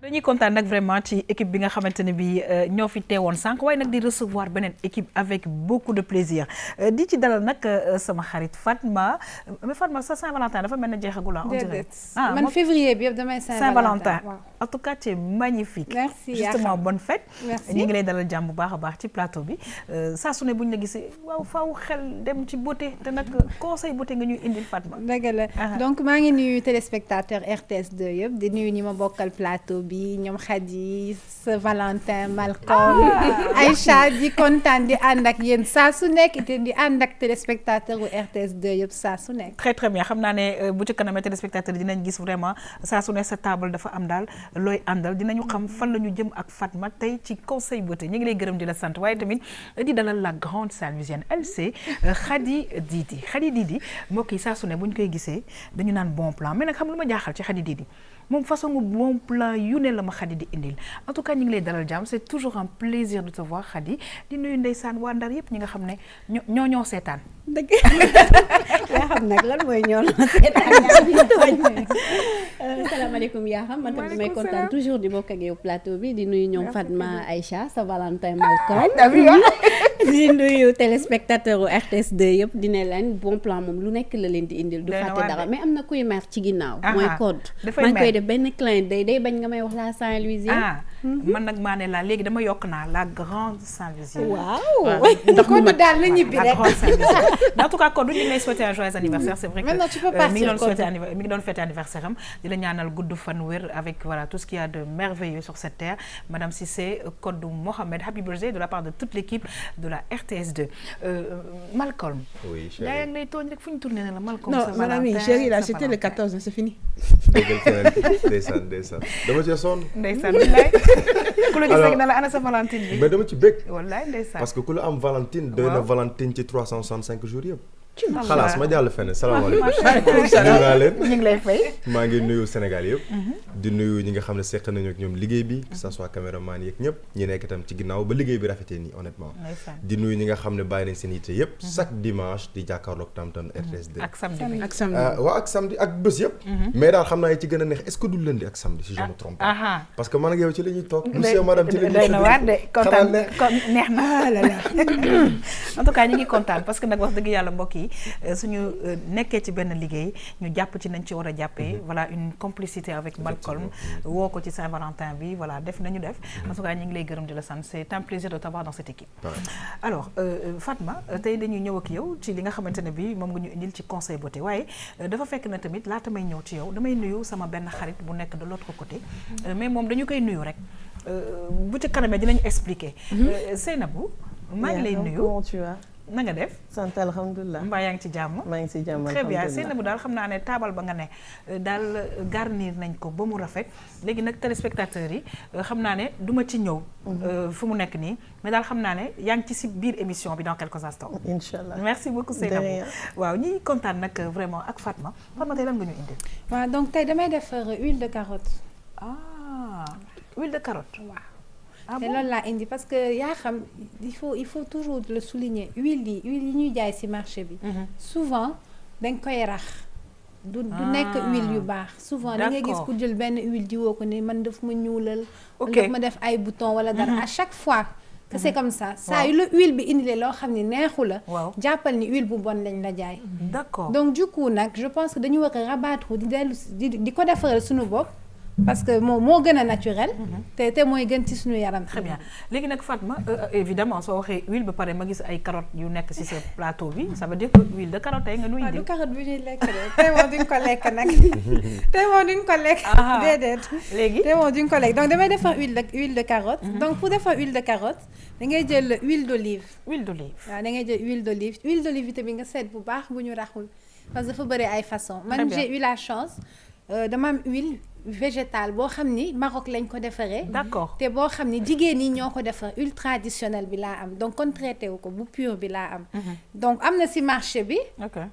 dañuy kontaan nag vraiment ci équipe bi nga xamante ne bi ñoo fi teewoon sànq waaye nag di recevoir beneen équipe avec beaucoup de plaisir di ci dalal nag sama xarit Fatma mais Fatma sa Saint-Valentin dafa mel ne jeexagul on dirait. man février bi yëpp damay Saint-Valentin en tout cas tu es magnifique. merci justement bonne fête. merci ñu ngi lay dalal jàmm bu baax a baax ci plateau bi saa su ne bu ñu la gisee waaw faaw xel dem ci beauté te nag conseil beauté nga ñuy indil Fatma. dëgg la donc maa ngi nuyu téléspectateur RTS 2 yëpp di nuyu ñi ma bokkal plateau bi ñoom Khady sa Valentin Malcolm Aïcha di kontaan di ànd ak yéen saa su nekk te di ànd ak téléspectateur u RTS 2 yëpp saa su nekk. très très bien xam naa ne bu ci kanamee téléspectateur dinañ gis vraiment saa su ne sa table dafa am daal looy àndal dinañu xam fan la ñu jëm ak Fatma tey ci conseil beauté ñu ngi lay gërëm di la sant waaye tamit di dalal la grande saint-louisienne elle c'est Khady Didi mbokk yi saa su ne bu ñu koy gisee dañu naan bon plan mais nag xam lu ma jaaxal ci Khady Didi moom façon bon plan yu ne la ma Khady di indil en tout cas ñu ngi lay dalal jàmm c'est toujours un plaisir de te voir Khady di nuyu ndeysaan waa Ndar yëpp ñi nga xam ne ñoo seetaan. dëgg yaa xam nag lan mooy ñoo seetaan. salaamaaleykum yaa xam man tamit may kontaan toujours di bokk ak yow plateau bi di nuyu ñoom Fatma Aïcha sa Valentin Malcolm. di nuyu téléspectateur u RTS 2 yëpp di ne leen bon plan moom lu nekk la leen di indil. du fàtte dara mais am na kuy mer ci ginnaaw. mooy code maa ngi koy def benn client day bañ nga may wax la Saint-Louisienne. man nag maa ne la léegi dama yokk naa la grande Saint-Louisienne. waaw ndax mu daal la ñibbi rek. en tout cas Codou ñu ngi lay souhaiter un joyeux anniversaire c'est vrai que maintenant tu peux partir mi ngi doon fêter anniversaire am di la ñaanal gudd fan wér avec voilà tout ce qu'il y a de merveilleux sur cette terre madame Cissé Codou Mohamed happy birthday de la part de toute l'équipe de la RTS2 Malcolm. oui chérie yaa ngi lay tooñ rek fu ñu tourné ne la Malcolm. non mon ami chérie là c'était le 14 c'est fini. déggal keneen ndeysaan dama cee sonn. ndeysaan billaay ku la gis rek na la ana sa Valentine bi. mais dama ci bëgg. wallaay ndeysaan parce que ku la am Valentine. doy na Valentine ci 365 jours yëpp. Allah xalaas ma jàll fenn salaamaaleykum. nuyu naa leen. ñu ngi lay fay. maa ngi nuyu Sénégal yëpp. di nuyu ñi nga xam ne seq nañu ak ñoom liggéey bi. que ça soit caméraman yeeg ñëpp. ñi nekk itam ci ginnaaw ba liggéey bi rafetee nii honnêtement. di nuyu ñi nga xam ne bàyyi nañ seen yitte yëpp. chaque dimanche di jàkkaarloog tam-tam RTS 2. ak samedi ak samedi. waaw ak samedi ak bés yëpp. mais daal xam naa yi ci gën a neex est-ce que du lundi ak samedi si je me trompe pas. parce que man ak yow ci la ñuy toog. monsieur madame ci la ñuy doy na waar de kontaan neex na en tout cas ñu ngi kontaan parce que nag wax dëgg yàlla mbokk yi suñu nekkee ci benn liggéey ñu jàpp ci nañ ci war a jàppee voilà une complicité avec Malcolm woo ko ci Saint-Valentin bi voilà def nañu def en tout cas ñu ngi lay gërëm di la sant c'est un plaisir de t'avoir dans cette équipe. alors Fatma tey dañuy ñëw ak yow ci li nga xamante ne bi moom nga ñu indil ci conseil beauté waaye dafa fekk na tamit laata may ñëw ci yow damay nuyu sama benn xarit bu nekk de l'autre côté mais moom dañu koy nuyu rek bu ci kanamee dinañu expliquer. Seynabou maa ngi lay nuyu. comment tu vas? na nga def. sant alhamdulilah. mbaa yaa ngi ci jàmm. maa ngi ci jàmm très bien alhamdulilah. Seynabou daal xam naa ne taabal ba nga ne daal garnir nañ ko ba mu rafet léegi nag téléspectateurs yi xam naa ne du ma ci ñëw. fu mu nekk nii mais daal xam naa ne yaa ngi ci si biir émission bi dans quelques instants. incha allah merci beaucoup Seynabou. waaw ñi kontaan nag vraiment ak Fatma tey lan nga ñu indil. waaw donc tey damay defar huile de carotte. Huile de carotte. waaw. ah te bon loolu laa indi parce que yaa xam il faut toujours le souligner huile yi ñuy jaay ci marché bi. souvent dañ koy rax. du nekk huile yu baax. souvent da ngay gis ku jël benn huile jiwoo ko ne man daf ma ñuulal. ok daf ma def ay boutons wala dara. à chaque fois que c'est comme ça. saa yu la huile bi indilee loo xam ne neexu la. waaw jàppal ni huile bu bon lañ la jaay. d'accord donc du coup nag je pense que dañu war a rabattre di dellu di ko defaral suñu bopp. parce que moo gën a naturel. te mooy gën ci suñu yaram. très bien léegi nag Fatma évidemment soo waxee huile ba pare ma gis ay carottes yu nekk ci sa plateau bi ça veut dire que huile de carotte tey nga nuy du carotte bi ñuy lekk de tey moom duñ ko lekk nag tey moom duñ ko lekk. déedéet léegi tey moom duñ ko lekk donc damay defar huile de carotte. donc pour defar huile de carotte da ngay jël huile d'olive. huile d'olive waaw da ngay jël huile d'olive bi nga seet bu baax bu ñu raxul parce que dafa bëri ay façon man j'ai eu la chance dama am huile végétale boo xam ni Maroc lañ ko defaree. d'accord te boo xam ni jigéen ñi ñoo ko defar huile traditionnelle bi laa am donc kon traité wu ko bu pur bi laa am. donc am na ci marché bi.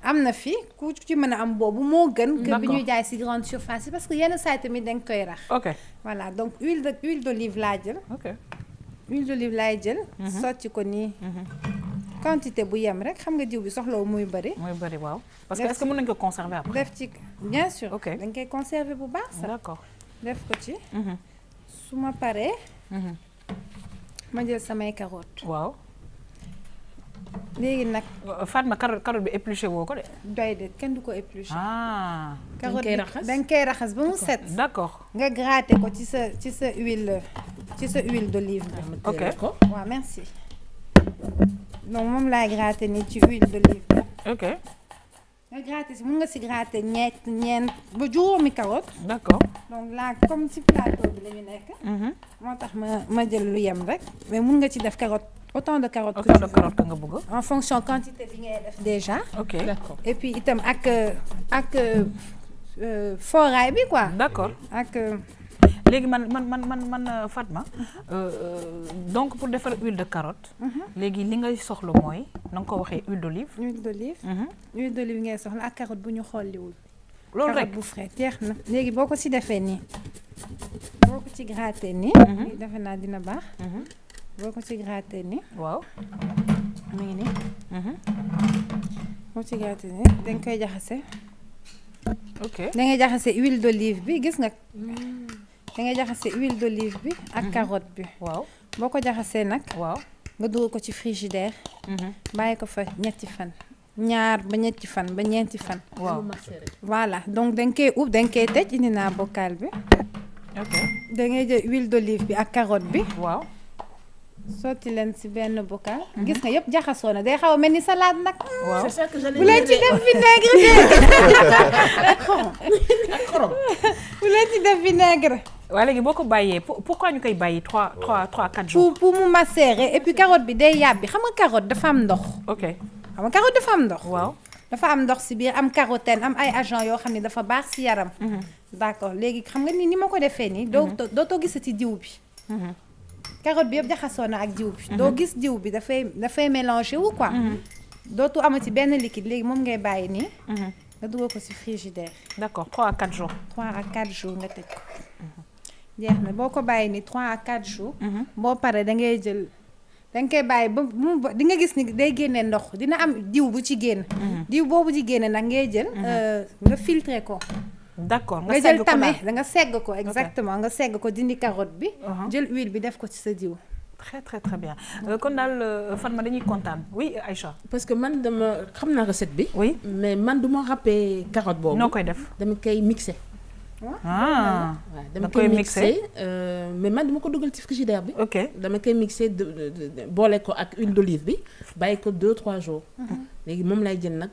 am na fi ku ci mën a am boobu moo gën. que bi ñuy jaay ci grande surface yi parce que yenn saa tamit dañ koy rax. ok voilà donc huile d'olive laa jël. ok huile d'olive laay jël. sotti ko nii. quantité bu yem rek xam nga diw bi soxlawu muy bëri. muy bëri waaw. parce que est-ce que mën nañu ko conserver après. def ci bien sûr. ok dañ koy conserver bu baax sax. d'accord def ko ci. su ma paree. ma jël samay carottes. waaw. léegi nag. Fatma carotte bi épluché woo ko de. doy de kenn du ko épluché. ah. carotte bi da nga koy raxas ba mu set. d'accord. nga gratter ko ci sa huile d'olive bi. ok waaw merci. donc moom laay gratter nii ci huile d'olive bi. ok. nga gratter si mun nga si gratter ñeent ba juróomi carotte. d'accord. donc là comme ci plateau bi la ñu nekk. moo tax ma jël lu yem rek. mais mun nga ci def carotte autant de carottes que nga bëgg. en fonction quantité bi ngay def déjà. ok d'accord. et puis itam ak foraay bi quoi. d'accord. ak. léegi man Fatma donc pour defar huile de carotte. léegi li ngay soxla mooy na nga ko waxee huile d'olive. huile d'olive. huile d'olive ngay soxla ak carotte bu ñu xolliwul. loolu rek carotte bu frais jeex na. léegi boo ko ci defee nii boo ko ci gratter nii. defe naa dina baax. boo ko ci gratter nii. waaw. mu ngi nii. boo ci gratter nii dañ koy jaxase. ok da ngay jaxase huile d'olive bi gis nga. da ngay jaxase huile d'olive bi ak carotte bi. waaw boo ko jaxasee nag. waaw nga dugal ko ci frigidaire. bàyyi ko fa ñetti fan. ñaar ba ñetti fan ba ñeenti fan. waaw voilà donc dañ koy ub dañ koy tëj indi naa bocal bi. ok da ngay jël huile d'olive bi ak carotte bi. waaw. sotti leen ci benn bocal. gis nga yëpp jaxasoo na day xaw a mel ni salade nag. waaw c'est ça que j'allais bu leen ci def vinaigre bu leen ci def vinaigre. waaye léegi boo ko bàyyee pourquoi ñu koy bàyyi 3-4 jours. pour mu macérer et puis carotte bi day yàbbi xam nga carotte dafa am ndox. ok xam nga carotte dafa am ndox. waaw. dafa am ndox ci biir am carotène am ay agents yoo xam ne dafa baax ci yaram. d'accord léegi xam nga ni ma ko defee nii. dootoo gisati diw bi. carotte bi yëpp jaxasoo na ak diw bi. doo gis diw bi dafay mélanger wu quoi. dootu amati benn liquide léegi moom ngay bàyyi nii. nga dugal ko ci frigidaire. d'accord 3 à 4 jours. 3 à 4 jours nga tëj ko. jeex na boo ko bàyyi ni 3 à 4 jours. boo paree da ngay jël da nga koy bàyyi ba mu di nga gis ni day génne ndox dina am diw bu ci génn. diw boobu ci génne nag ngay jël. nga filtrer ko. d'accord nga jël tame da nga segg ko exactement nga segg ko dindi carotte bi. jël huile bi def ko ci sa diw. très très très bien kon daal Fatma dañuy kontaan oui Aïcha. parce que man dama xam naa recette bi. oui mais man du ma râper carotte boobu. noo koy def dama koy mixer. ah dama koy mixer mais man dama ko dugal ci frigidaire bi. ok dama koy mixer boole ko ak huile d'olive bi bàyyi ko 2-3 jours. léegi moom lay jël nag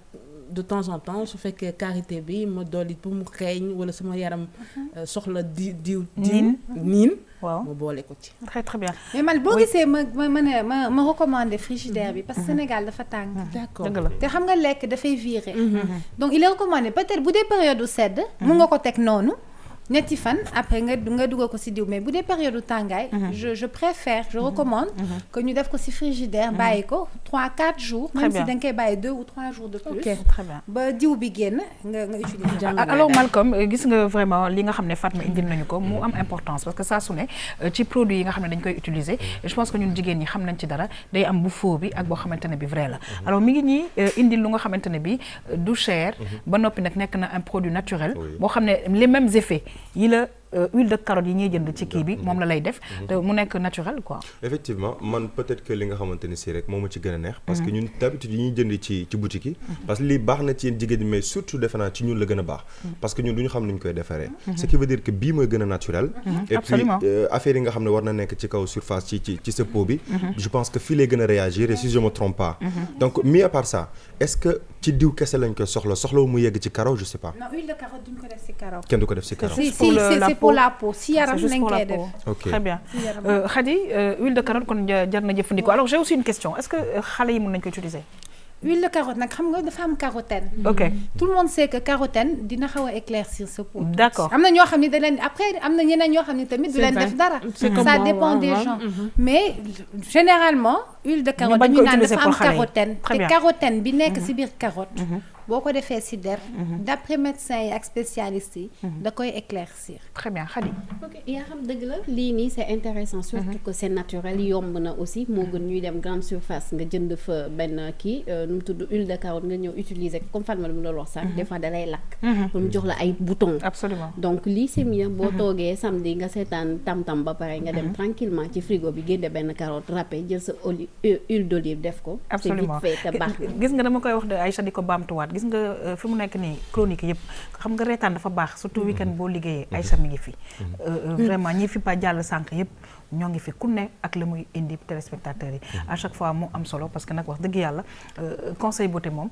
de temps en temps su fekkee karité bi ma dolli pour mu xeeñ wala sama yaram soxla niin waaw ma boole ko ci. très très bien. mais man boo gisee ma recommander frigidaire bi parce que Sénégal dafa tàng. d'accord dëgg la te xam nga lekk dafay virer. donc il est recommandé peut-être bu dee période sedd. mun nga ko teg noonu. ñetti fan après nga dugal ko ci diw mais bu dee période tàngaay. je préfère je recommande. que ñu def ko ci frigidaire bàyyi ko 3-4 jours. même si da nga koy bàyyi 2 ou 3 jours de plus. ok très bien. ba diw bi génn nga utiliser. alors Malcolm gis nga vraiment li nga xam ne Fatma indil nañu ko mu am importance parce que saa su ne ci produit yi nga xam ne dañ koy utiliser je pense que ñun jigéen ñi xam nañ ci dara day am bu faux bi ak boo xamante ne bi vrai la alors mi ngi ñi indil lu nga xamante ne bi du cher ba noppi nag nekk na un produit naturel boo xam ne les mêmes effets yi la huile de carotte yi ñuy jënd ci kii bi moom la lay def te mu nekk naturel quoi. effectivement man peut-être que li nga xamante ni si rek moo ma ci gën a neex parce que ñun d'habitude yi ñuy jënd ci boutique yi parce que lii baax na ci yéen jigéen ñi mais surtout defe naa ci ñun la gën a baax parce que ñun du ñu xam ni ñu koy defaree ce qui veut dire que bii mooy gën a naturel et puis affaire yi nga xam ne war na nekk ci kaw surface ci sa peau bi je pense que fii lay gën a réagir et si je me trompe pas donc mis à part ça est-ce que ci diw kese lañ koy soxla mu yegg ci karaw je sais pas. non huile de carotte duñ ko def ci karaw. kenn du ko def ci karaw. c'est pour la peau si yaram lañ koy def. ok très bien Khady huile de carotte kon jar na jëfandikoo alors j'ai aussi une question est-ce que xale yi mën nañ ko utiliser. huile de carotte nag xam nga dafa am carotène. ok tout le monde sait que carotène dina xaw a éclaircir sa peau. d'accord am na ñoo xam ne da leen après am na ñeneen ñoo xam ne tamit du leen def dara. ça dépend des gens. mais généralement huile de carotte dañu naan dafa am carotène. te carotène bi nekk ci biir carotte. boo ko defee ci der d'après médecins yi ak spécialistes yi da koy éclaircir. Très bien Khady. ok yaa xam dëgg la lii nii c'est intéressant surtout que c'est naturel yomb na aussi moo gën ñuy dem grande surface nga jënd fa benn kii nu mu tudd huile de carotte nga ñëw utiliser comme Fatma lu mu doon wax sax des fois da lay lakk pour mu jox la ay boutons. Absolument. donc lii c'est mieux boo toogee samedi nga seetaan tam-tam ba pare nga dem tranquillement ci frigo bi génne benn carotte râpé jël sa huile d'olive def ko. Absolument c'est vite fait te baax na. gis nga dama koy wax de Aïcha di ko baamtuwaat gis nga fi mu nekk nii chronique yëpp xam nga reetaan dafa baax surtout week-end boo liggéeyee Aïcha mi ngi fi vraiment ñi fi pa jàll sànq yëpp ñoo ngi fi ku ne ak la muy indi téléspectateurs yi à chaque fois mu am solo parce que nag wax dëgg yàlla conseil beauté moom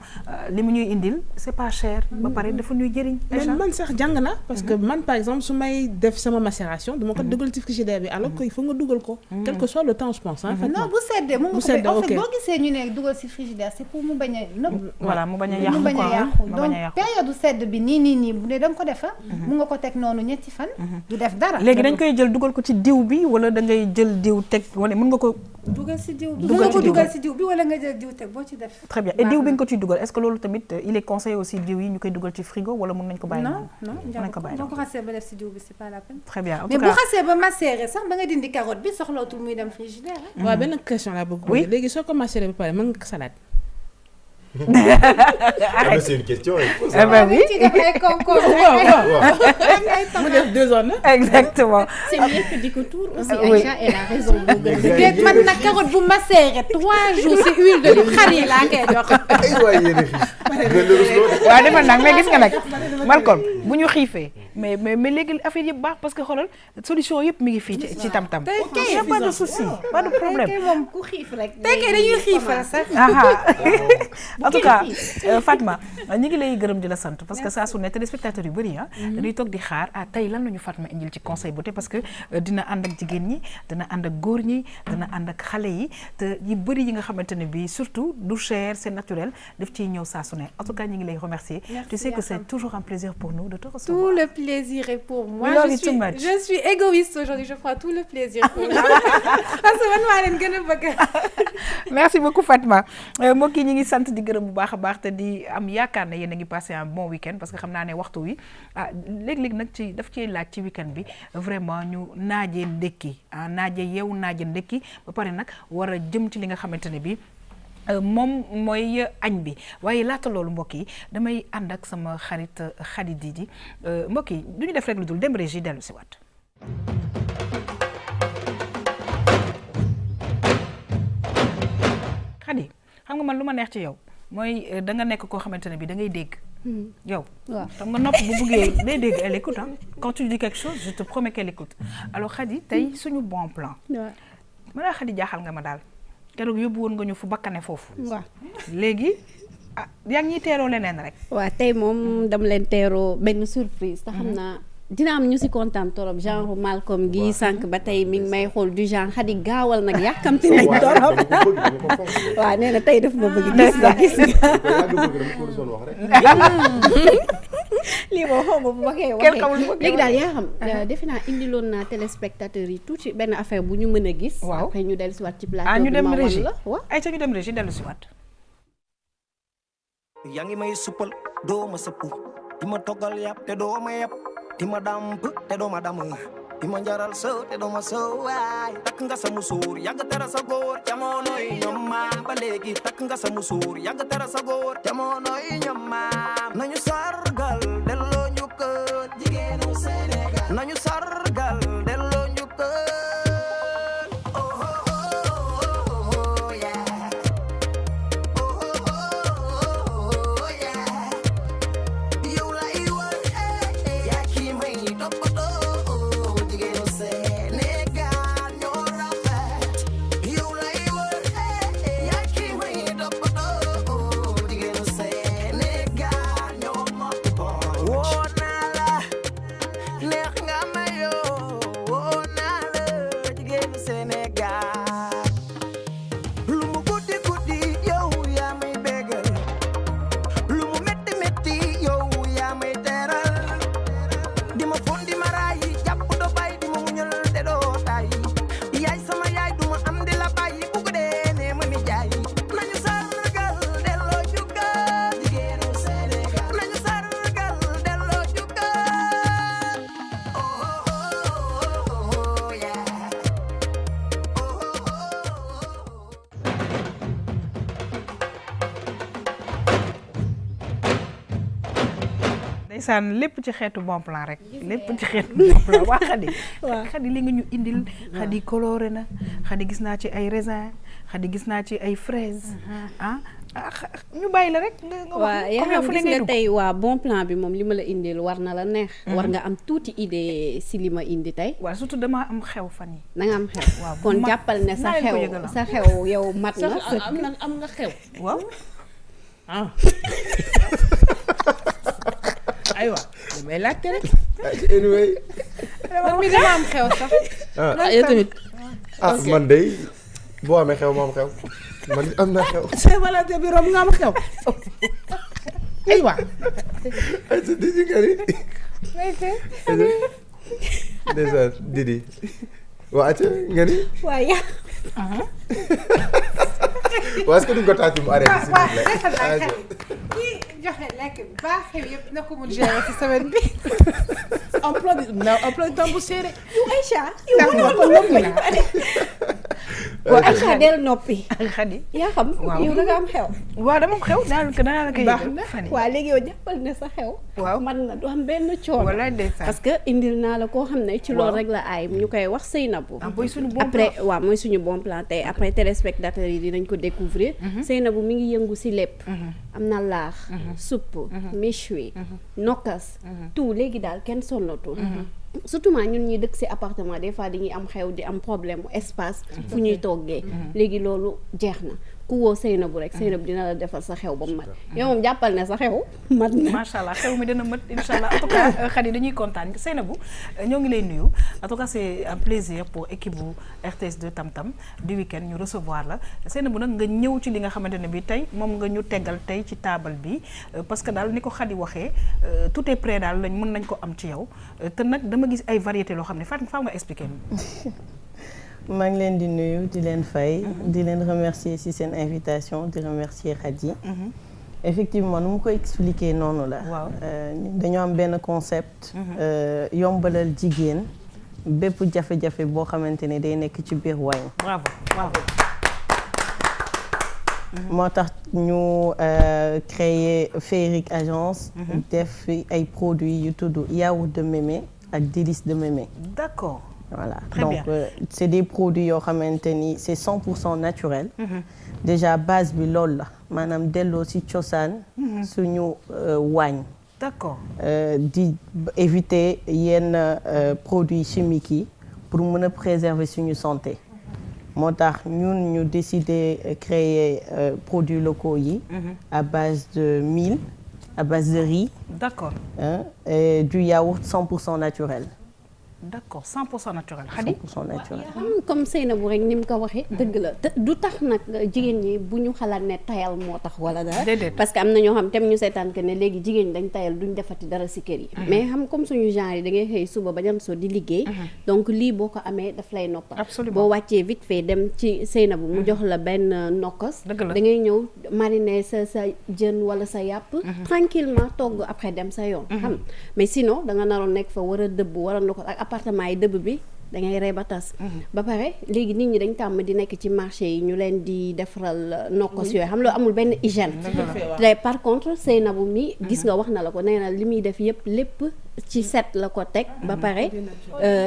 li mu ñuy indil c'est pas cher ba pare dafa ñuy jëriñ Aïcha man sax jàng na parce que man par exemple su may def sama macération dama ko dugal ci frigidaire bi alors que il faut nga dugal ko quel que soit le temps je pense non bu seddee mu nga ko en fait boo gisee ñu ne dugal ci frigidaire c'est pour mu bañ a nëb voilà mu bañ a yàqu mu bañ a yàqu donc yàqu période sedd bi nii bu dee da nga ko defa mu nga ko teg noonu ñetti fan du def dara léegi dañ koy jël dugal ko ci diw bi wala da ngay jël diw teg wala mën nga ko dugal ci diw bi wala nga jël diw teg boo ci def très bien et diw bi nga ko ciy dugal est-ce que loolu tamit il est conseillé aussi diw yi ñu koy dugal ci frigo wala mën nañ ko bàyyi non mën nañ ko bàyyi boo ko xasee ba def ci diw bi c'est pas la peine très bien en mais tout bu cas xasee ba macéré sax ba nga dindi carotte bi soxlootul muy dem frigidaire waaw benn question laa bëgg oui léegi soo ko macéré ba pare mën nga ko salade arrête c'est une question eh ben oui ci def ay concombre mu def 2 heures na exactement c'est mieux que di ko tuur aussi oui. Aïcha elle a raison boo gën déet man nag carotte bu macéré 3 jours ci huile d'olive xar yi laa koy jox ay waay yéen a xiif waaw defal nag mais gis nga nag Malcolm bu ñu xiifee mais léegi affaire yëpp baax parce que xoolal solution yëpp mi ngi fii ci tam-tam y a pas de souci pas de problème tey moom ku xiif rek tey kay dañuy xiifal sax en tout cas Fatma ñu ngi lay gërëm di la sant parce que saa su ne téléspectateurs yu bëri dañuy toog di xaar tey lan la ñu Fatma indil ci conseil beauté parce que dina ànd ak jigéen ñi dina ànd ak góor ñi dina ànd ak xale yi te yi bëri yi nga xamante ne bi surtout du cher c'est naturel daf ciy ñëw saa su ne en tout cas ñu ngi lay remercier. Tu sais que c'est toujours un plaisir pour nous de te recevoir. Tout le plaisir est pour moi. Je suis égoïste aujourd'hui, je prends tout le plaisir pour moi. Parce que man maa leen gën a bëgg. Merci beaucoup Fatma mbokk yi ñu ngi sant di gërëm bu baax a baax te di am yaakaar ne yéen a ngi passé un bon week-end parce que xam naa ne waxtu wi léeg-léeg nag ci daf ciy laaj ci week-end bi vraiment ñu naajee ndekki naaje yeewu naaje ndekki ba pare nag war a jëm ci li nga xamante ne bi moom mooy añ bi waaye laata loolu mbokk yi damay ànd ak sama xarit Khady Didi mbokk yi du ñu def rek lu dul dem régie dellu si waat. Khady xam nga man lu ma neex ci yow mooy da nga nekk koo xamante ne bi da ngay dégg. yow xam nga nopp bu buggee day dégg elle écoute quand tu dis quelque chose je te promets qu'elle écoute alors Khady tey suñu bon plan. ma daal Khady jaaxal nga ma daal. keroog yóbbu woon nga ñu fu bakkane foofu. waaw léegi yaa ngi ñuy teeroo leneen rek. waaw tey moom dama leen teeroo benn surprise te xam naa dina am ñu si kontaan torop genre Malcolm gi sànq ba tey mi ngi may xool du genre Khady gaawal nag yàkkamti nañ torop. waaw nee na tey daf ma bëgg gis nga lii moom xaw ma bu ma koy waxee léegi daal yaa xam defe naa indiloon naa téléspectateurs yi tuuti benn affaire bu ñu mën a gis. waaw après ñu dellu si waat ci plateau ñu bi dem ma régie wan la waaw. ay ca ñu dem régie dellu si waat. yaa ngi may suppal doo ma sëpp di ma toggal yàpp te doo ma yàpp di ma damp te doo ma dam di ma njaral sëw te doo ma sëw waay takk nga sa musuur yàgg tara sa góor jamono yi ñoom maam ba léegi takk nga sa musuur yàgg tara sa góor jamono yi ñoom maam nañu sargal delloo njukkal jigéenu Sénégal nañu sargal delloo njukkal neex nga ma ndeysaan lépp ci xeetu bon plan rek lépp ci xeetu bon plan waa Khady li nga ñu indil Khady coloré na Khady gis naa ci ay raisin Khady gis naa ci ay fraise ñu bàyyi la rek nga wax yaa xam gis nga tey waa bon plan bi moom li ma la indil war na la neex war nga am tuuti idée si li ma indi tey waaw surtout dama am xew fan yi da nga am xew kon jàppal ne sa xew yow mat na am nga xew waaw aywa damay laajte rek anyway man mi dama am xew sax yow tamit man day boo amee xew ma am xew man am na xew Saint-Valentin bi rom nga am xew aywa ay sa Didi nga ni ndeysaan Didi waa acca nga ni waaye waa est-ce que duñ ko tàcc mu arrêté s'il vous plaît kii joxe lekk bi baax xew yëpp na ko mun gérer ci semaine bi emploi du temps bu serré yow Aïcha yow ko noppi Aïcha del noppi Khady yaa xam yow da nga am xew waaw dama am xew danaa la koy fan yi waaw léegi yow jàppal ne sa xew waaw man na du am benn coono wallaay ndeysaan parce que indil naa la koo xam ne ci loolu rek la aay ñu koy wax Seynabou mooy suñu bon après waaw mooy suñu bon plan tey après téléspectateurs yi dinañ ko découvrir Seynabou mi ngi yëngu si lépp am na laax supp méchoui nokkas tout léegi daal kenn sonnatul surtout ñun ñuy dëkk ci appartement des fois dañuy am xew di am problème espace fu ñuy toggee léegi loolu jeex na ku woo Seynabou rek Seynabou dina la defal sa xew ba mu mat yow moom jàppal ne sa xew mat na macha allah xew mi dina mat incha allah en tout cas Khady dañuy kontaan Seynabou ñoo ngi lay nuyu en tout cas c'est un plaisir pour équipe bu RTS2 Tam Tam du week-end ñu recevoir la Seynabou nag nga ñëw ci li nga xamante ne bi tey moom nga ñu teggal tey ci table bi parce que daal ni ko Khady waxee tout est prêt daal lañ mën nañ ko am ci yow te nag dama gis ay variétés loo xam ne faaw nga expliquer maa ngi leen di nuyu di leen fay di leen remercier ci seen invitation di remercier Khady effectivement nu mu ko expliquer noonu la dañoo am benn concept yombalal jigéen bépp jafe-jafe boo xamante ne day nekk ci biir waañ bravo moo tax ñu créer Féerique agence def ay produits yu tudd yaourt de mémé ak délices de mémé d'accord voilà très donc bien. C'est des produits yoo xamante ni c'est 100% naturel déjà base bi loolu la maanaam delloo ci cosaan suñu waañ d'accord di éviter yenn produits chimiques yi pour mën a préserver suñu santé moo tax ñun ñu décider créer produits locaux yi à base de mil à base de riz d'accord et du yaourt 100% naturel d'accord 100% naturel Khady 100% naturel comme Seynabou rek ni mu ko waxee dëgg la te du tax nag jigéen ñi bu ñu xalaat ne tayal moo tax wala dara parce que am na ñoo xam tam ñu seetaan que ne léegi jigéen ñi dañ tayal duñ defati dara si kër yi mais xam comme suñu genre yi da ngay xëy suba ba jant soo di liggéey donc lii boo ko amee daf lay noppal absolument boo wàccee vite fait dem ci Seynabou mu jox la benn nokkos dëgg la da ngay ñëw mariner sa jën wala sa yàpp tranquillement togg après dem sa yoon xam mais sinon da nga naroon nekk fa war a dëbb war a nokkos ak appartement yi dëbb bi da ngay rey ba tas ba pare léegi nit ñi dañ tàmm di nekk ci marché yi ñu leen di defaral nokkos yooyu xam loo amul benn hygiène te par contre Seynabou mi gis nga wax na la ko nee na li muy def yëpp lépp ci set la ko teg ba pare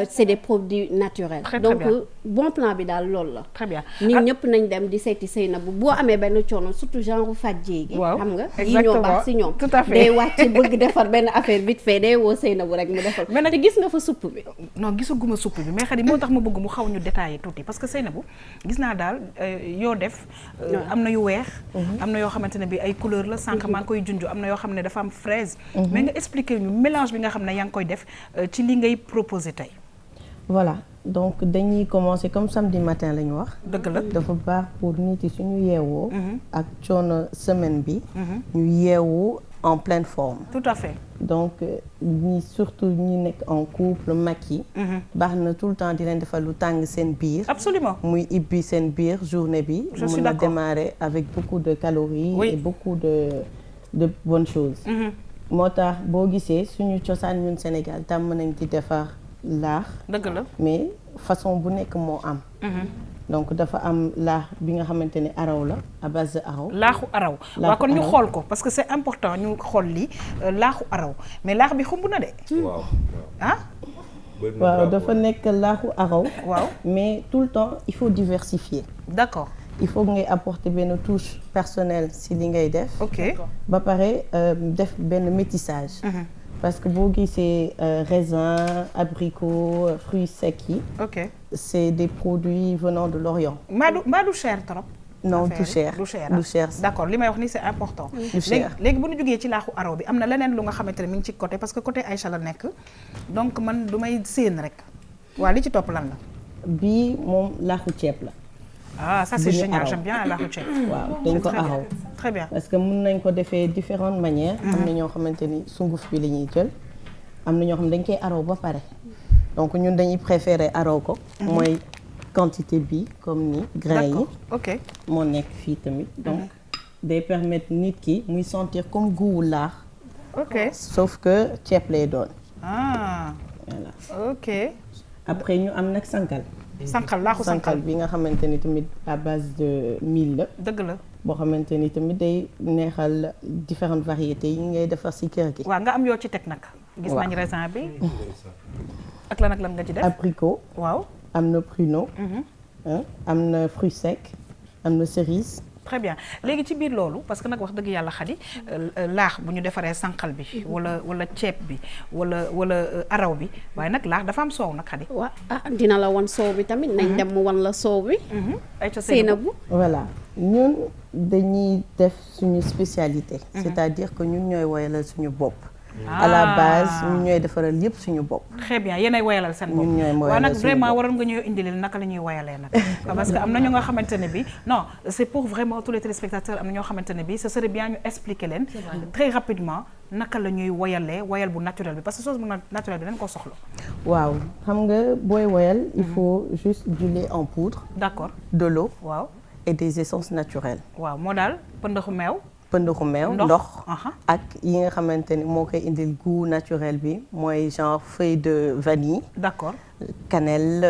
c'est des produits naturels donc bon plan bi daal loolu la très bien nit ñëpp nañ dem di seeti Seynabou boo amee benn coono surtout genre fàjjee gi xam nga yi ñoo baax si ñoom tout à fait day wàcc bëgg defar benn affaire vite fait day woo Seynabou rek mu defal mais nag gis nga fa supp bi non gisaguma supp bi mais Khady moo tax ma bëgg mu xaw ñu détailler tuuti parce que Seynabou gis naa daal yoo def am na yu weex am na yoo xamante ne bi ay couleur la sànq maa ngi koy junj am na yoo xam ne dafa am fraise mais nga expliquer ñu mélange bi nga xam ne yaa ngi koy def ci li ngay proposer tey voilà donc dañuy commencer comme samedi matin la ñu wax dëgg la dafa baax pour nit yi suñu yeewoo ak coono semaine bi ñu yeewu en pleine forme tout à fait donc ñi surtout ñi nekk en couple mag yi baax na tout le temps di leen defal lu tàng seen biir absolument muy ibbi seen biir journée bi mën a démarrer avec beaucoup de calories et beaucoup de bonnes choses moo tax boo gisee suñu cosaan ñun Sénégal tàmm nañ di defar laax dëgg la mais façon bu nekk moo am donc dafa am laax bi nga xamante ne araw la à base de araw. laaxu araw waaw kon ñu xool ko parce que c'est important ñu xool lii laaxu araw mais laax bi xumb na de. waaw ah. waaw dafa nekk laaxu araw. waaw mais tout le temps il faut diversifier. d'accord. il faut ngay apporter benn touche personnelle si li ngay def. ok ba pare def benn métissage. parce que boo gisee raisin abricot fruits secs yi. ok c'est des produits venant de l'Orient. mbaa du cher trop. non du cher du cher. d'accord li may wax ni c'est important. du cher léegi bu ñu jógee ci laaxu araw bi am na leneen lu nga xamante ne mi ngi ci côté parce que côté Aïcha la nekk donc man du may séen rek waaw li ci topp lan la. bii moom laaxu ceeb la. ah ça c'est génial j'aime bien laaxu ceeb. waaw dañ ko araw. très bien parce que mën nañ ko defee différentes manières. am na ñoo xamante ni sunguf bi la ñuy jël. am na ñoo xam ne dañ koy araw ba pare. donc ñun dañuy préférer araw ko. mooy quantité bi comme ni grain yi. ok moo nekk fii tamit. donc day permettre nit ki muy sentir comme goût laax. ok sauf que ceeb lay doon. ah voilà ok. après ñu am nag sànqal. laaxu sànqal bi nga xamante ni tamit à base de mil la. dëgg la. boo xamante ni tamit day neexal différentes variétés yi ngay defar ci kër gi. waaw nga am yoo ci teg nag. gis nañ raisin bi. ak lan nga ci def. abricot. waaw am na pruneau. am na fruits secs am na cerise. très bien léegi ci biir loolu parce que nag wax dëgg yàlla Khady laax bu ñu defaree sànqal bi wala ceeb bi wala araw bi waaye nag laax dafa am soow nag Khady. waaw dina la wan soow bi tamit. nañ dem mu wan la soow bi. ay Seynabou. voilà ñun dañuy def suñu spécialité. c'est-à-dire que ñun ñooy woyalal suñu bopp. à la base ñun ñooy defaral yépp suñu bopp. très bien yéenay woyalal seen bopp. ñun ñooy woyalal waaw nag suñu vraiment bopp. waroon nga ñëw indi leen naka la ñuy woyalee nag. parce que am na ñu nga xamante ne bi non c'est pour vraiment tous les téléspectateurs am na ñoo xamante ne bi ce serait bien ñu expliquer leen. très rapidement naka la ñuy woyalee woyal bu naturel bi parce que chose bu naturel bi dañ ko soxla. waaw xam nga booy woyal il faut juste du lait en poudre. d'accord de l'eau waaw. et des essences naturelles. waaw moo daal pëndaxu meew. pëndaxu meew ndox ak yi nga xamante ni moo koy indil goût naturel bi mooy genre feuille de vanille. d'accord. cannelle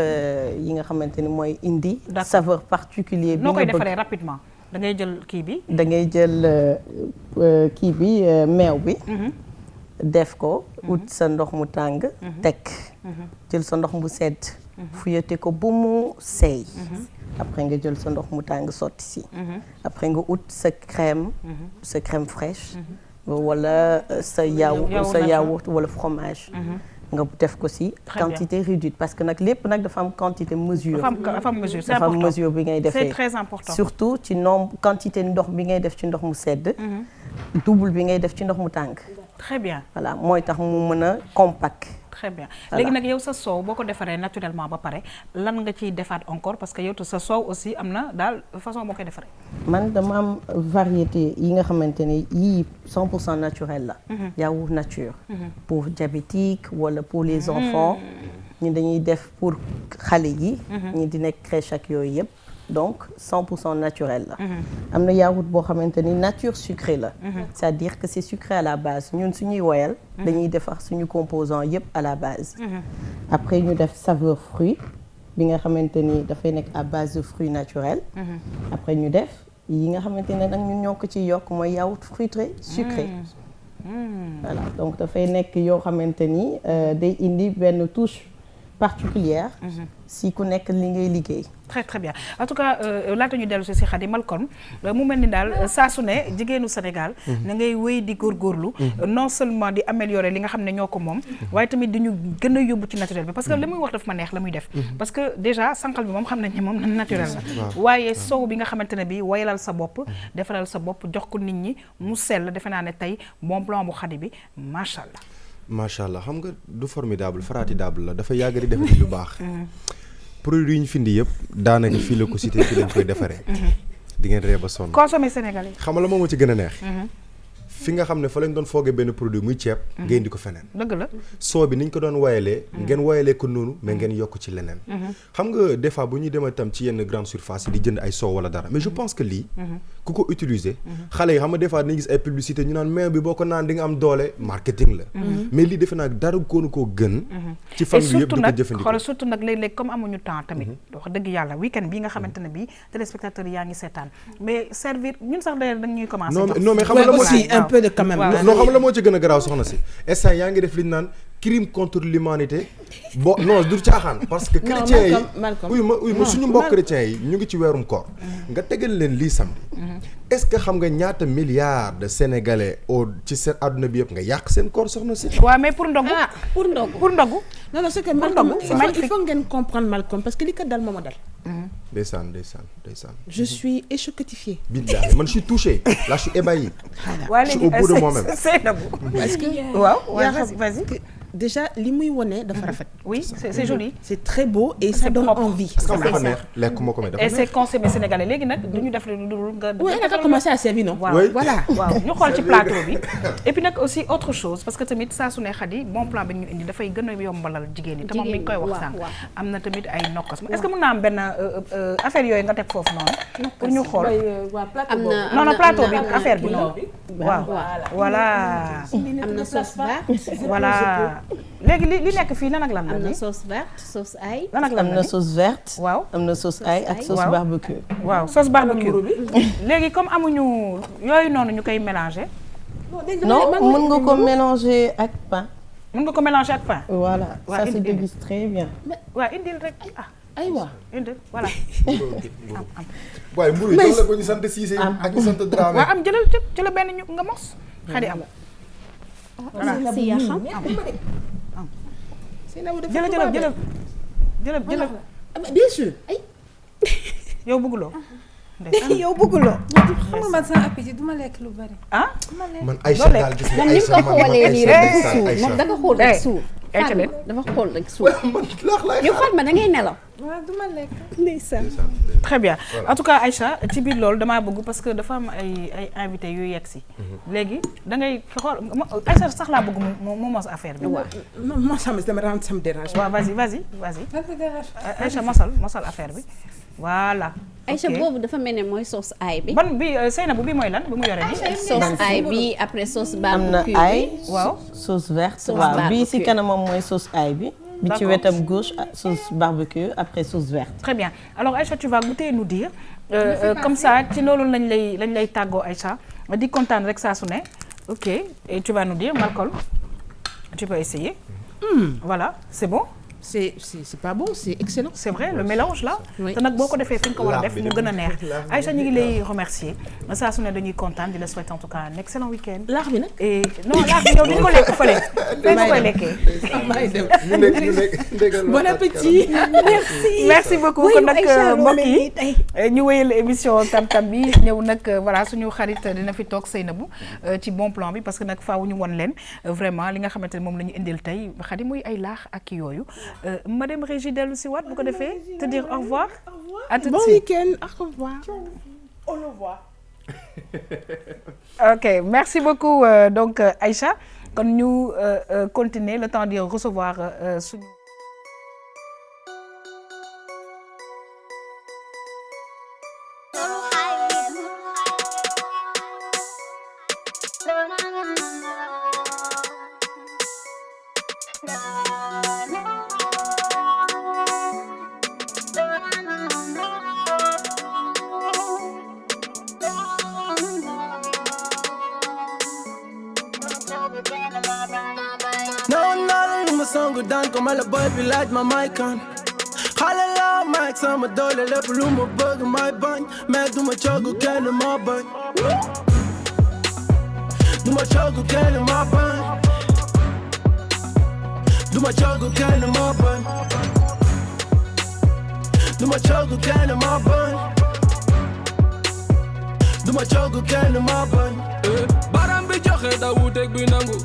yi nga xamante ni mooy indi. saveur particulier bi noo koy nga bëgg. defaree rapidement da ngay jël kii bi. da ngay jël kii bi meew bi. def ko ut sa ndox mu tàng. teg jël sa ndox mu sedd. fuyate ko bu mu seey. après nga jël sa ndox mu tàng sotti si. après nga ut sa crème fraîche. wala sa yaourt wala fromage. nga def ko si quantité réduite parce que nag lépp nag dafa am quantité mesure. dafa am mesure c'est dafa am important mesure bi ngay defee. c'est très important surtout ci nombre quantité ndox bi ngay def ci ndox mu sedd. double bi ngay def ci ndox mu tàng. très bien voilà mooy tax mu mën a compact. très bien léegi nag yow sa soow boo ko defaree naturellement ba pare lan nga ciy defaat encore parce que yow sa soow aussi am na daal façon boo koy defaree. man dama am variété yi nga xamante ne yii 100% naturel la. yaourt nature. pour diabétique wala pour les enfants. ñi dañuy def pour xale yi. ñi di nekk crèche ak yooyu yëpp. donc 100% naturel la. am na yaourt boo xamante ni nature sucrée la. c'est-à-dire que c'est sucré à la base ñun suñuy woyal. dañuy defar suñu composant yépp à la base. après ñu def saveur fruit bi nga xamante ni dafay nekk à base de fruits naturels. après ñu def yi nga xamante ne nag ñun ñoo ko ciy yokk mooy yaourt fruité sucré. voilà donc dafay nekk yoo xamante ni day indi benn touche particulière. si ku nekk li ngay liggéey. très très bien en tout cas laata ñu dellu si Khady Malcom mu mel ni daal saa su ne jigéenu Sénégal. na ngay wéy di góorgóorlu. non seulement di améliorer li nga xam ne ñoo ko moom. waaye tamit di ñu gën a yóbbu ci naturel bi parce que li muy wax daf ma neex la muy def. parce que déjà sànqal bi moom xam nañ ne moom naturel la. waaye soow bi nga xamante ne bi woyalal sa bopp. defaral sa bopp jox ko nit ñi mu sell defe naa ne tey bon plan bu Khady bi macha allah. macha allah xam nga du formidable faratidable la dafa yàgg di def lu baax. produit yi ñu findi yëpp daanaka fii la ko cité fii lañ koy defaree. di ngeen ree ba sonn. consommer sénégalais. xam nga la moom ci gën a neex. fi nga xam ne fa lañ doon foogee benn produit muy ceeb. ngeen di ko feneen. dëgg la soo bi niñ ko doon wayalee. ngeen wayalee ko noonu mais ngeen yokk ci leneen. xam nga des fois bu ñuy demee tam ci yenn grande surface yi di jënd ay soow wala dara mais je pense que lii. ku ko utiliser. xale yi xam nga des fois dañuy gis ay publicité ñu naan meew bi boo ko naan di nga am doole marketing la. mais lii defe naa dara góonu koo gën. ci famille yëpp du ko jëfandikoo xoolal surtout nag léeg-léeg comme amuñu temps tamit wax dëgg yàlla week-end bii nga xamante ne bii téléspectateurs yi yaa ngi seetaan mais servir ñun sax d'ailleurs dañ ñuy commencé non mais xam nga la aussi un peu de quand même non xam nga la moo ci gën a garaaw soxna si instant yaa ngi def li ñu naan crime contre l'humanité bon non du caaxaan parce que chrétiens yi uy ma suñu mbokk chrétiens yi ñu ngi ci weerum koor nga tegal leen lii samedi est-ce que xam nga ñaata milliards de sénégalais ci seen àdduna bi yëpp nga yàq seen koor soxna si waaw mais pour ndogu pour ndogu non c'est que Malcolm il faut ngeen comprendre Malcolm parce que li ko dal moo ma dal ndeysaan je suis échoquetifiée billahi man je suis touché là je suis ébahi je suis au bout de moi-même parce que waaw vas-y déjà li muy wone dafa rafet. oui c'est joli. c'est très beau et ça donne envie. parce que dafa neex lekk moo ko may dafa neex. et c'est consommé sénégalais léegi nag du ñu def lu dul nga. oui on a commencé à servir non. waaw voilà waaw ñu xool ci plateau bi. et puis nag aussi autre chose parce que tamit saa su ne Khady bon plan bi ñu indi dafay gën a yombalal jigéen ñi. te moom mi ngi koy wax sànq. am na tamit ay nokkos est-ce que mën naa am benn affaire yooyu nga teg foofu noonu. pour ñu xool am na non plateau bi affaire bi noonu. waaw voilà. am na sauce verte. voilà léegi li nekk fii nan ak lan la. am na sauce verte sauce ail. lan ak lan la am na sauce verte. waaw am na sauce ail ak sauce barbecue. waaw sauce barbecue léegi comme amuñu yooyu noonu ñu koy mélanger. non mën nga ko mélanger ak pain. mën nga ko mélanger ak pain. voilà ça se déguste très bien. waaw indil rek aywa indil voilà. waaye mburu yi doon la ko ñu sant Cissé ak ñu sant Dramé. waaw am jëlal benn ñu nga mos. Khady am. voilà si yaa xam. jëlal bien sûr ay. yow bëgguloo. yow bëgguloo. xam nga man sama appétit du ma lekk lu bari. man Aïcha daal gis nga Aïcha man ni nga ko xoolee nii rek dafa suur moom da nga xool rek suur. dafa xool rek suur. yow Fatma da ngay nelaw. waaw du ma lekk. ndeysaan. très bien en tout cas Aïcha ci biir loolu damaa bëgg parce que dafa am ay invités yu yegg si. léegi da ngay xool Aïcha sax laa bëgg mu mos affaire bi. waaw non moi ça me dérange. waaw vas-y. Aïcha mosal affaire bi voilà. Aïcha boobu dafa mel ne mooy sauce ail bi. ban bi Seynabou bi mooy lan bi mu yore nii. sauce ail bi après sauce barbecue am na bi. ail. waaw sauce verte. sauce waaw barbecue bii si kanamam mooy sauce ail bi. bi ci wetam gauche sauce barbecue après sauce verte. très bien alors Aïcha tu vas goûter nous dire comme ça ci loolu lañ lay tàggoo Aïcha di kontaan rek saa su ne ok et tu vas nous dire Malcolm tu peux essayer. voilà c'est bon. c'est pas bon c'est excellent. c'est vrai le mélange là. oui te nag boo ko defee fi nga ko war a def mu gën a neex. Aïcha ñu ngi lay remercier saa su ne dañuy kontaan di la souhaiter en tout cas un excellent week-end. laax bi nag. et non laax bi yow duñu ko lekk fële. fële nga koy lekkee. bon appétit. merci beaucoup kon nag mbokk yi ñu wéyal émission tam-tam bi ñëw nag voilà suñu xarit dina fi toog Seynabou ci bon plan bi parce que nag faaw ñu won leen vraiment li nga xamante ne moom la ñu indil tey Khady muy ay laax ak yooyu. Madame Régie dellu si waat bu ko defee te dire au revoir. à tout de suite bon week-end au revoir. au revoir. ok merci beaucoup donc Aïcha kon ñu continuer le temps de recevoir suñu. songu daan ko ma la boy bi laaj ma may kan xale la maag sama doole lépp lu ma bëgg may bañ mais du ma coogu kenn ma bañ du ma coogu kenn ma bañ du ma coogu kenn ma bañ du ma coogu kenn ma bañ du ma coogu kenn ma bañ baram bi joxe da wuuteeg bi nangu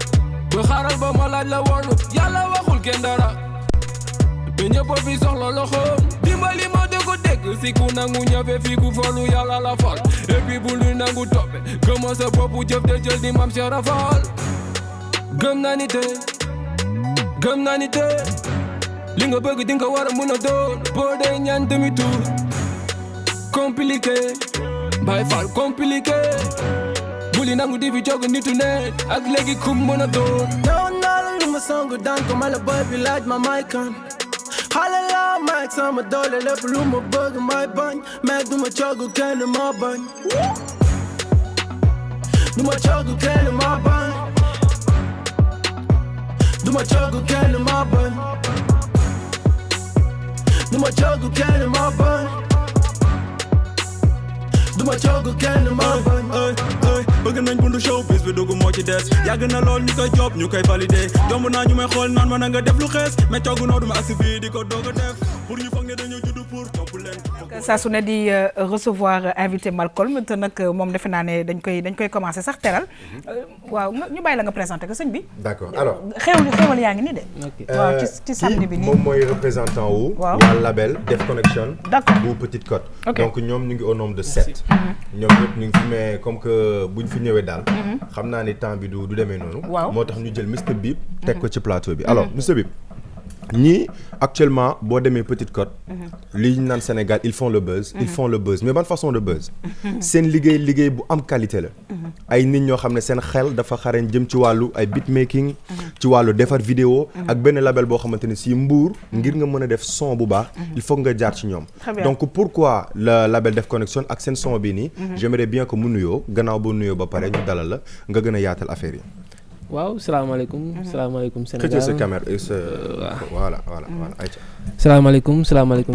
ba xaaral ba ma laaj la woonu yàlla waxul kenn dara ba ñëpp fi soxla loxoom dimbali ma de ko dégg si ku nangu ñafe fi ku folu yàlla la fal et puis bu lu nangu toppe gëma sa bopp jëf de jël di mam Cheikh Rafal gëm naa ni te li nga bëgg di nga war a mën a doon boo dee ñaan demi tour compliqué Baay Faal compliqué buli nangu di fi jog nitu ne ak léegi kum mën a doon newoon naa la lu ma songu daan ko mala boy bi laaj ma may kan xale la maag sama doole lépp lu ma bëgg may bañ mais duma coogu kenn ma bañ duma coogu kenn ma bañ duma coogu kenn ma bañ duma coogu kenn ma bañ duma coogu kenn ma bañ bëgg nañ bundu showbiz bi dugg moo ci des yàgg na lool ñu koy job ñu koy validé jomb naa ñu may xool naan ma na nga def lu xees mais coogu noo duma agsi fii di ko doog a def pour ñu foog ne dañoo judd pour topp leen saa su ne di recevoir invité Malcolm te nag moom defe naa ne dañ koy commencer sax teral waaw ñu bàyyi la nga présenter ko sëñ bi. d'accord alors xewal yaa ngi nii de. waaw ci samedi bi nii moom mooy représentant wu. waaw waa label Def Connection. d'accord bu Petite Côte. ok donc ñoom ñu ngi au nombre de 7. ñoom ñëpp ñu ngi fi mais comme que buñ fi ñëwee daal. xam naa ni temps bi du demee noonu. waaw moo tax ñu jël Mr Bip. teg ko ci plateau bi alors Mr Bip. ñii actuellement boo demee Petite Côte. li ñu naan Sénégal ils font le buzz. ils font le buzz mais ban façon de buzz. seen liggéey bu am qualité la. ay nit ñoo xam ne seen xel dafa xarañ jëm ci wàllu ay beatmaking. ci wàllu defar vidéo. ak benn label boo xamante ne si Mbour. ngir nga mën a def son bu baax. il faut nga jaar ci ñoom. donc pourquoi le label Def Connection ak seen son bi nii. j'aimerais bien que mu nuyoo gannaaw boo nuyoo ba pare ñu dalal la nga gën a yaatal affaire yi. waaw salaamaaleykum salaamaaleykum Sénégal que sa caméra voilà ayca. salaamaaleykum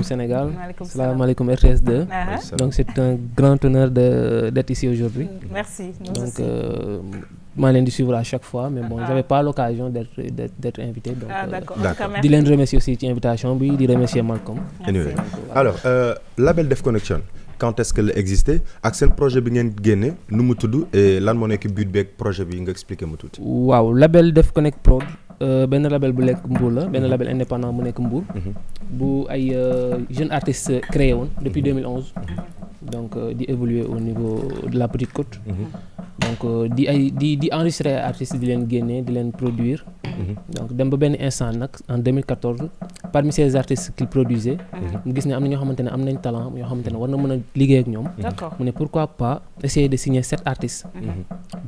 Sénégal. salaamaaleykum RTS 2. donc c'est un grand honneur d'être ici aujourd'hui. merci donc maa leen di suivre à chaque fois mais bon j'avais pas l'occasion d'être invité donc. d'accord di leen remercier aussi ci invitation bi di remercier Malcolm. anyway alors label Def Connection. quand est-ce que la existé ak seen projet bi ngeen génne nu mu tudd et lan moo nekk but beeg projet bi nga expliquer mu tuuti. waaw label Def Connect Prod benn label bu nekk Mbour la benn label indépendant bu nekk Mbour. bu ay jeunes artistes créé woon depuis 2011. donc di évoluer au niveau de la Petite Côte. donc di enregistrer artistes di leen génne di leen produire. donc dem ba benn instant nag en 2014 parmi ces artistes qu'il produisait. mu gis ne am na ñoo xamante ne am nañ talent ñoo xamante ne war na mën a liggéey ak ñoom. mu ne pourquoi pas essayer de signer 7 artistes.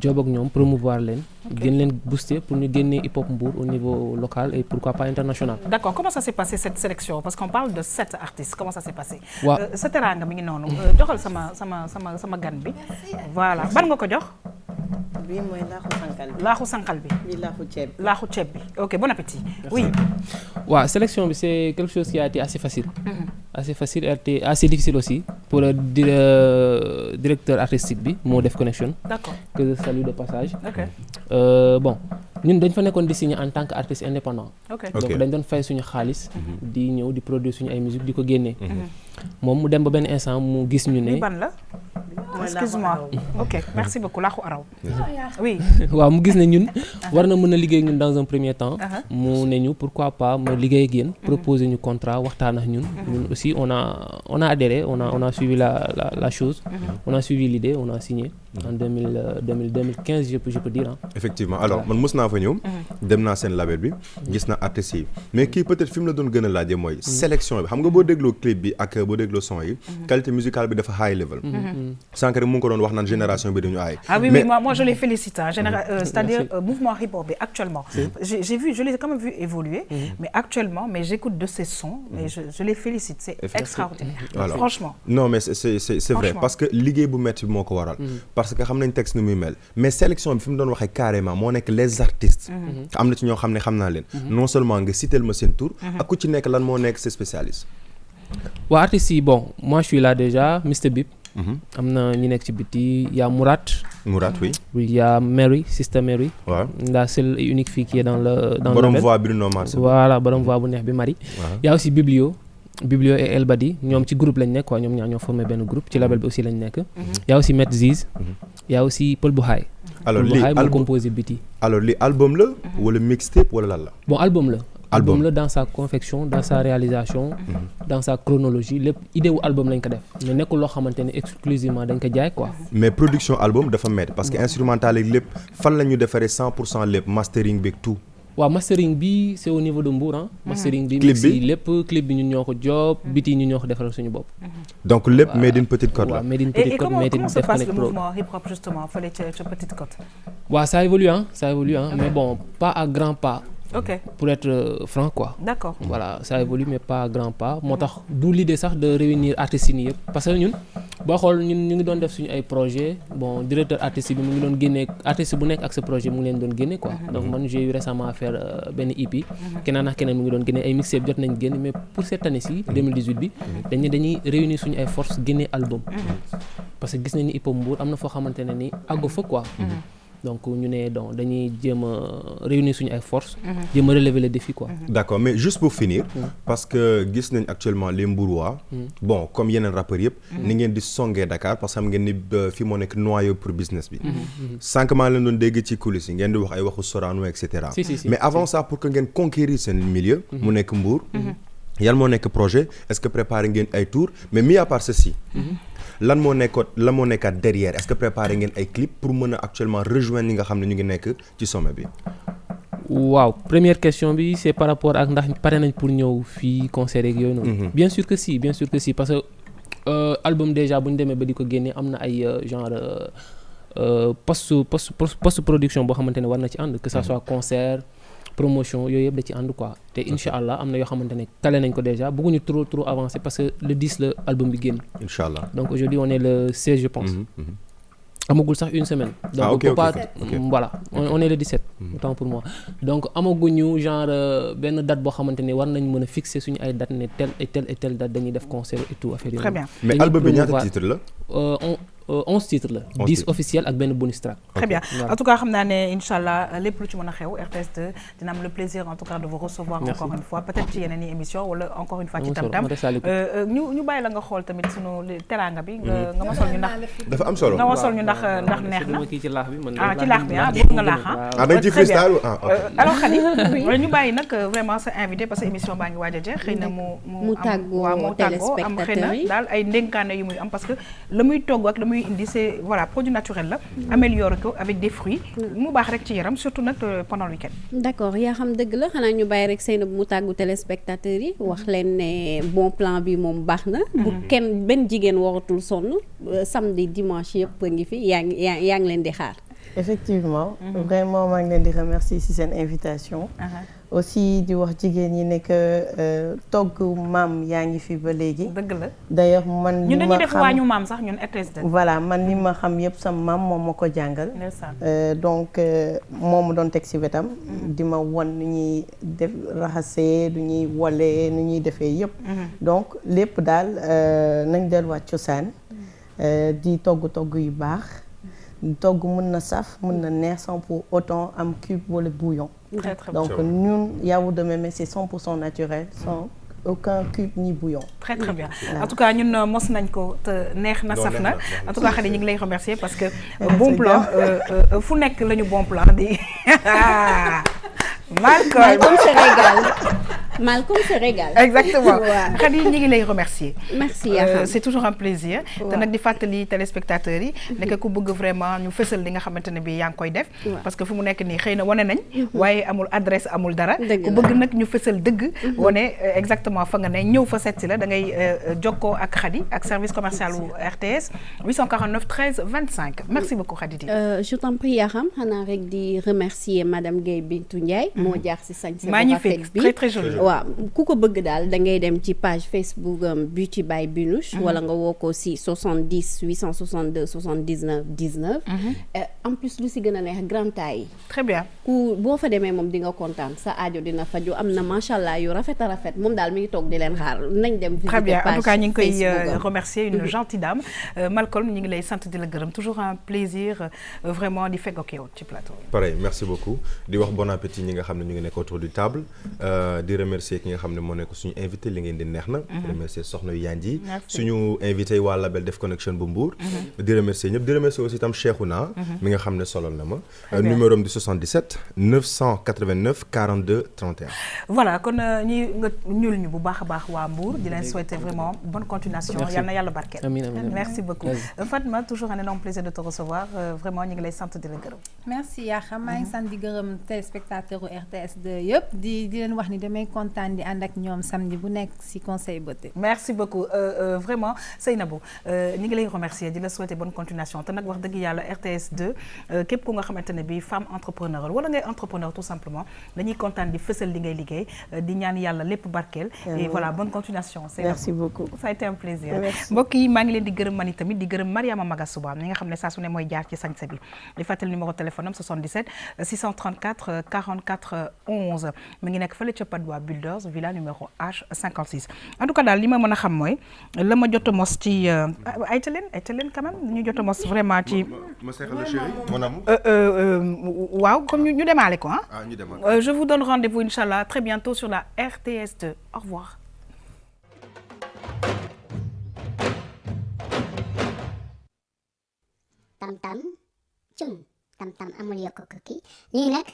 job ak ñoom promouvoir leen. gën leen booster pour ñu génnee hip hop Mbour au niveau local et pourquoi pas international. d'accord comment ça s'est passé cette sélection parce qu'on parle de 7 artistes comment ça s'est passé. waaw sa teraanga mi ngi noonu joxal sama gan bi. voilà ban nga ko jox. bii mooy laaxu sànqal bi. bii laaxu ceeb bi ok bon appétit. oui. waaw sélection bi c'est quelque chose qui a été assez facile. et assez difficile aussi pour le directeur artistique bi moo Def Connection. d'accord que je salue de passage. ok bon ñun dañ fa nekkoon di signer en tant que artiste indépendant. donc dañ doon fay suñu xaalis. di ñëw di produire suñu ay musique di ko génnee. moom mu dem ba benn instant mu gis ñu ne. ban la. excuse-moi ok merci beaucoup laaxu araw. oui. waaw mu gis ne ñun war na mën a liggéey ak ñun dans un premier temps. mu ne ñu pourquoi pas ma liggéey ak yéen. proposer ñu contrat waxtaan ak ñun. ñun aussi on a adhéré on a suivi la chose. on a suivi l'idée on a signé. en 2015 je peux dire effectivement alors man mos naa fa ñëw. dem naa seen label bi. gis na artistes yi mais kii peut-être fi mu la doon gën a laajee mooy. sélection bi xam nga boo dégloo clip bi ak boo dégloo son yi. qualité musicale bi dafa high level. sànq rek mu ngi ko doon wax naan génération bi dañu aay. ah oui mais moi je les félicite c'est-à-dire mouvement hip-hop bi actuellement. je les ai quand même vu évoluer. mais actuellement j'écoute de ces sons mais je les félicite c'est extraordinaire. alors franchement. non mais c'est vrai parce que liggéey bu métti bi moo ko waral. parce que xam nañ texte ni muy mel mais sélection bi fi mu doon waxee carrément moo nekk les artistes. am na ci ñoo xam ne xam naa leen. non seulement nga citer ma seen tour. ak ku ci nekk lan moo nekk ses spécialistes. waa artistes yi bon moi je suis là déjà Mr Bip. am na ñi nekk ci biti y a Mourat oui. oui y a Mary Sister Mary. waaw la seule et unique fille qui est dans le borom voix bi normal. voilà borom voix bu neex bi Marie. y a aussi Biblio et El Badi ñoom ci groupe lañ nekk quoi ñoom ñaar ñoo formé benn groupe ci label bi aussi lañ nekk. y a aussi Met Ziz. y a aussi Paul Bouhaï. alors lii moo composé biti. alors lii album la wala mixtape wala lan la. bon album la. album la dans sa confection dans sa réalisation. dans sa chronologie lépp idée wu album lañ ko def mais nekkul loo xamante ne exclusivement dañ ko jaay quoi. mais production album dafa métti parce que instrumental ak lépp fan la ñu defaree 100% lépp mastering beeg tout. waaw mastering bi c'est au niveau de Mbour ah. mastering bi mix yi lépp clip bi ñun ñoo ko job biti ñun ñoo ko defaral suñu bopp. donc lépp made in Petite Côte la. waaw made in Petite Côte made in comment se passe le mouvement hip-hop justement fële ca Petite Côte. waaw ça évolue mais bon pas à grands pas. ok pour être franc quoi. D'accord. Voilà ça évolue mais pas grand pas moo tax du l'idée sax de réunir artistes yi yëpp parce que ñun boo xool ñun ñu ngi doon def suñu ay projet bon directeur artiste bi mu ngi doon génne artiste bu nekk ak sa projet mu ngi leen doon génne quoi. Donc man j'ai eu récemment à faire benn EP. Keneen ak keneen mu ngi doon génne ay mixtape jot nañ génne mais pour cette année-ci 2018 bi dañuy réunir suñu ay forces génne album. Parce que gis nañ ni hip hop Mbour am na foo xamante ne ni àggu fa quoi. Donc ñu ne donc dañuy jéem a réunir suñu ay forces. jéem a relever le défi quoi. D'accord mais juste pour finir. parce que gis nañ actuellement les Mbourois. bon comme yeneen rappeurs yëpp. ni ngeen di songee Dakar parce que xam ngeen ni fi moo nekk noyau pour business bi. sànq maa leen doon dégg ci coulisses yi ngeen di wax ay waxu Sorano et cetera. mais avant ça pour que ngeen conquérir seen milieu. mu nekk Mbour. yan moo nekk projet est-ce que préparé ngeen ay tours mais mis à part ceci. lan moo nekkaat derrière est-ce que préparé ngeen ay clips pour mën a actuellement rejoindre ñi nga xam ne ñu ngi nekk ci sommet bi. waaw première question bi c'est par rapport ak ndax pare nañ pour ñëw fii concert ak yooyu noonu. bien sûr que si parce que album déjà bu ñu demee ba di ko génnee am na ay genre post production boo xamante ne war na ci ànd que ça soit concert promotion yooyu yëpp da ci ànd quoi te incha allah am na yoo xamante ne kale nañ ko déjà bëgguñu trop avancer parce que le 10 la album bi génn. incha allah donc aujourd'hui on est le 16 je pense. amagul sax une semaine. donc ok voilà on est le 17. autant pour moi donc amaguñu genre benn date boo xamante ne war nañ mën a fixer suñu ay date ne telle et telle date dañuy def concert et tout affaire yi. Très bien mais album bi ñaata titre la. 11 titres la. 10 officiels ak benn bonus track. Très bien en tout cas xam naa ne incha allah lépp lu ci mën a xew RTS 2 dina am le plaisir en tout cas de vous recevoir. Merci. Encore une fois peut-être ci yeneen i émission wala encore une fois ci tam-tam ñu bàyyi la nga xool tamit sunu teraanga bi. nga ma sol ñu ndax. dafa am solo nga ma sol ñu ndax neex na. ci laax bi man ci laax bi bëgg nga laax ah dañ ci freestyle alors Khady ñu bàyyi nag vraiment sa invité parce que émission baa ngi waaj a jeex xëy na mu tàggoo am xëy na daal ay ndénkaane yu muy am parce que la muy togg ak muy indi c'est voilà produit naturel la améliorer ko avec des fruits mu baax rek ci yaram surtout nag pendant le week-end. D'accord yaa xam dëgg la xanaa ñu bàyyi rek Seynabou mu tàggu téléspectateurs yi wax leen ne bon plan bi moom baax na bu kenn benn jigéen waratul sonn samedi dimanche yëpp a ngi fi yaa ngi leen di xaar. Effectivement vraiment maa ngi leen di remercier ci seen invitation. aussi di wax jigéen ñi ne que togg maam yaa ngi fi ba léegi. dëgg la d'ailleurs man ñun dañuy def waañu maam sax ñun RTS. voilà man li ma xam yëpp sama maam moom ma ko jàngal. donc moom mu doon teg ci wetam. di ma won nu ñuy def raxasee nu ñuy wolee nu ñuy defee yëpp. donc lépp daal nañ delluwaat cosaan di togg yu baax. togg mën na saf mën na neex sans pour autant am cube wala bouillon. Très, très donc ñun yaourt de mémé c'est 100% naturel sans aucun cube ni bouillon. Très très bien. En tout cas ñun mos nañ ko te neex na saf na en tout cas Khady ñu ngi lay remercier parce que bon plan fu nekk la ñu bon plan di Malcolm se régale. Malcolm se régale. Exactement. Khady ñu ngi lay remercier. Merci Yakham. C'est toujours un plaisir. te nag di fàttali téléspectateurs yi. nekk ku bëgg vraiment ñu fësal li nga xamante ne bii yaa ngi koy def. parce que fu mu nekk nii xëy na wane nañ. waaye amul adresse amul dara. ku bëgg nag ñu fësal dëgg. wane exactement fa nga ne ñëw fa seet si la da ngay jokkoo ak Khady ak service commercial wu RTS 849 13 25 merci beaucoup Khady. Je t'en prie Yakham xanaa rek di remercier madame Guèye Bintou Ndiaye. moo jaar si sañse bu rafet bi très très joli. waaw ku ko bëgg daal da ngay dem ci page Facebook Beauty by Binouche. wala nga woo ko si 70 862 79 19. en plus lu si gën a neex grande taille. très bien. ku boo fa demee moom di nga kontaan sa aajo dina faju am na macha allah yu rafet a rafet moom daal mi ngi toog di leen xaar nañ dem. très bien en tout cas ñu ngi koy Facebook remercier une gentille dame Malcolm ñu ngi lay sant di la gërëm toujours un plaisir vraiment di fekk ak yow ci plateau. pareil merci beaucoup di wax bon appétit ñi nga xam ne ñu ngi nekk autour du table di remercier ki nga xam ne moo nekk suñu invité li ngeen di neex na. remercier soxna Yanji suñu invité waa label Def Connection bu Mbour. di remercier ñëpp di remercier aussi itam Cheikhouna mi nga xam ne solol na ma. numéro am di 77 989 42 31. voilà kon ñi nga ñuul ñu bu baax a baax waa Mbour di leen souhaiter vraiment bonne continuation. yal na yàlla barkeel. amiin amiin merci beaucoup Fatma toujours un énorme plaisir de te recevoir vraiment ñu ngi lay sant di la gërëm. merci Yakham maa ngi sant di gërëm téléspectateur u RTS 2 yëpp di leen wax ni damay kontaan di ànd ak ñoom samedi bu nekk ci conseil beauté. merci beaucoup vraiment Seynabou ñi ngi lay remercier di la souhaiter bonne continuation te nag wax dëgg yàlla RTS 2 képp ku nga xamante ne bi femme entrepreneur wala ngay entrepreneur tout simplement dañuy kontaan di fësal li ngay liggéey di ñaan yàlla lépp barkeel et voilà bonne continuation Seynabou. merci beaucoup ça a été un plaisir mbokk yi maa ngi leen di gërëm man tamit di gërëm Mariama Magasuba mi nga xam ne saa su ne mooy jaar ci sañse bi di fàttali numéro téléphone am 77 634 44 11 mi ngi nekk fële ca Padoua Builders villa numéro H56 en tout cas daal li ma mën a xam mooy la ma jot a mos ci ayta leen quand même ñu jot a mos vraiment ci ma seexal la chérie mon amour waaw comme ñu demaale ko ah ñu demaale je vous donne rendez-vous inchallah très bientôt sur la RTS 2 au revoir. tam-tam cum tam-tam amul yokk ko kii lii nag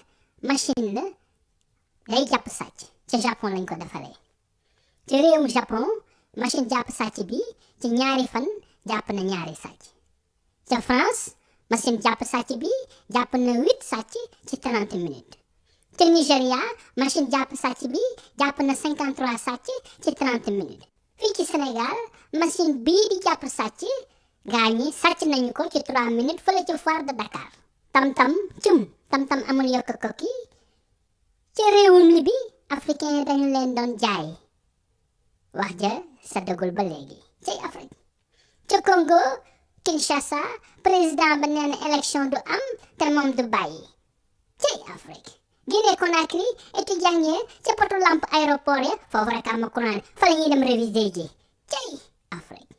machine la day jàpp sàcc ca Japon lañ ko defaree ci réewum Japon machine jàpp sàcc bi ci ñaari fan jàpp na ñaari sàcc ca France machine jàpp sàcc bi jàpp na 8 sàcc ci 30 minutes ca Nigéria machine jàpp sàcc bi jàpp na 53 sàcc ci 30 minutes fii ci Sénégal machine bii di jàpp sàcc gaa ñi sàcc nañu ko ci 3 minutes fële ci foire de Dakar tam-tam cum tam-tam amul yokk ko kii ci réewum Libi africain yi dañu leen doon jaay wax ja sa dëggul ba léegi ci Afrique ci Congo Kinshasa président ba nee na élection du am te moom du bàyyi ci Afrique Guinée Conakry étudiant yi ci poto lampe aéroport ya foofu rek am courant fa la ñuy dem réviser ji ci Afrique